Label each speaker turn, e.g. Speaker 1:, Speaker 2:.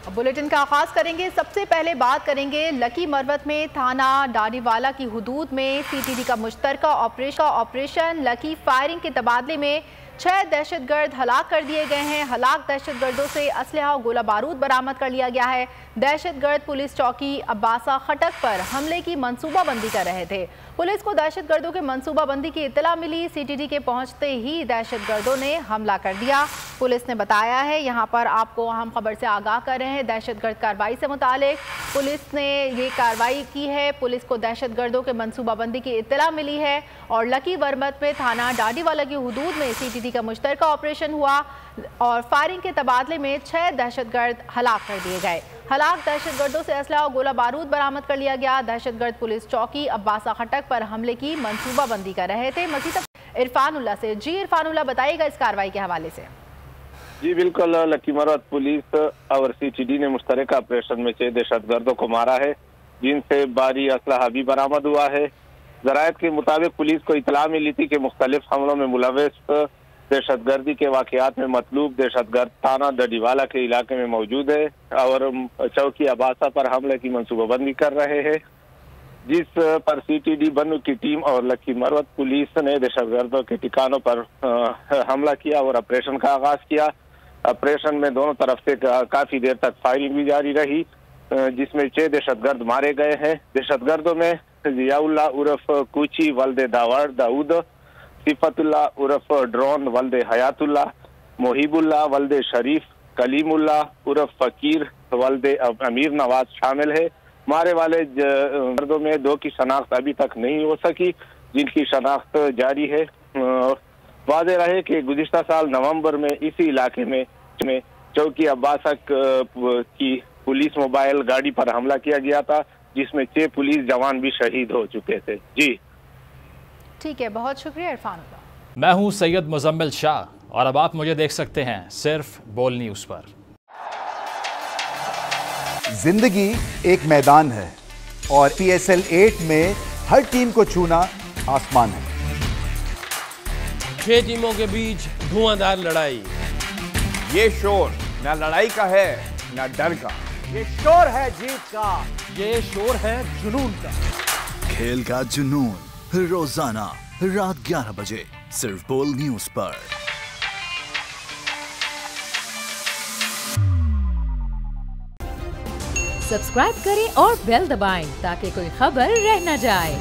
Speaker 1: Bulletin का आगाज करेंगे। सबसे पहले बात करेंगे लकी मरवत में थाना डाडीवाला की हुदूद में सीटीडी का मुश्तरका ऑपरेशन लकी फायरिंग के तबादले में 6 दहशतगर्द हलाक कर दिए गए हैं। हलाक दहशतगर्दों से असलहा और गोला बारूद बरामद कर लिया गया है। दहशतगर्द पुलिस चौकी अब्बासा खटक पर हमले की मंसूबाबंदी कर रहे थे। पुलिस को दहशतगर्दों के मंसूबाबंदी की इत्तला मिली। सीटीडी के पहुंचते ही दहशतगर्दों ने हमला कर दिया। पुलिस ने बताया है, यहाँ पर आपको अहम खबर से आगाह कर रहे हैं। दहशतगर्द कार्रवाई से मुतालिक पुलिस ने ये कार्रवाई की है। पुलिस को दहशतगर्दों के मंसूबाबंदी की इत्तला मिली है और लकी मरवत में थाना डाडीवाला की हुदूद में सीटीडी का मुश्तरका ऑपरेशन हुआ और फायरिंग के तबादले में 6 दहशतगर्द हलाक कर दिए गए। हलाक दहशतगर्दों से असला और गोला बारूद बरामद कर लिया गया। दहशतगर्द पुलिस चौकी अब्बासा खटक पर हमले की मंसूबाबंदी कर रहे थे। मजीद इरफानुल्लाह से। जी इरफानुल्लाह, बताइएगा इस कार्रवाई के हवाले से।
Speaker 2: जी बिल्कुल, लकी मरवत पुलिस और सीटीडी ने मुश्तरका ऑपरेशन में 6 दहशतगर्दों को मारा है, जिनसे भारी असलहा भी बरामद हुआ है। जरायत के मुताबिक पुलिस को इतला मिली थी कि मुख्तलिफ हमलों में मुलविस दहशतगर्दी के वाकयात में मतलूब दहशतगर्द थाना डाडीवाला के इलाके में मौजूद है और चौकी अब्बासा पर हमले की मंसूबाबंदी कर रहे हैं, जिस पर सीटीडी बन्नू की टीम और लकी मरवत पुलिस ने दहशतगर्दों के ठिकानों पर हमला किया और ऑपरेशन का आगाज किया। ऑपरेशन में दोनों तरफ से काफी देर तक फायरिंग भी जारी रही, जिसमें 6 दहशतगर्द मारे गए हैं। दहशतगर्दों में जियाउल्लाह उर्फ कुची वल्दे दाऊद, सिफतुल्ला उर्फ ड्रोन वल्दे हयातुल्ला, मोहिबुल्ला वल्दे शरीफ, कलीमुल्ला उर्फ फकीर वल्दे अमीर नवाज शामिल है। मारे वाले गर्दों में 2 की शनाख्त अभी तक नहीं हो सकी, जिनकी शनाख्त जारी है। वाज़ेह रहे कि गुज़िश्ता साल नवंबर में इसी इलाके में चौकी अब्बासा की पुलिस मोबाइल गाड़ी पर हमला किया गया था, जिसमें 6 पुलिस जवान भी शहीद हो चुके थे। जी
Speaker 1: ठीक है, बहुत शुक्रिया इरफानुल्लाह।
Speaker 3: मैं हूं सैयद मुजम्मिल शाह और अब आप मुझे देख सकते हैं सिर्फ बोल न्यूज़ पर।
Speaker 4: जिंदगी एक मैदान है और PSL 8 में हर टीम को छूना आसमान है।
Speaker 5: 6 टीमों के बीच धुआंधार लड़ाई।
Speaker 6: ये शोर न लड़ाई का है न डर का,
Speaker 7: ये शोर है जीत का,
Speaker 5: ये शोर है जुनून का।
Speaker 8: खेल का जुनून रोजाना रात 11 बजे सिर्फ बोल न्यूज़ पर।
Speaker 9: सब्सक्राइब करें और बेल दबाएं ताकि कोई खबर रह न जाए।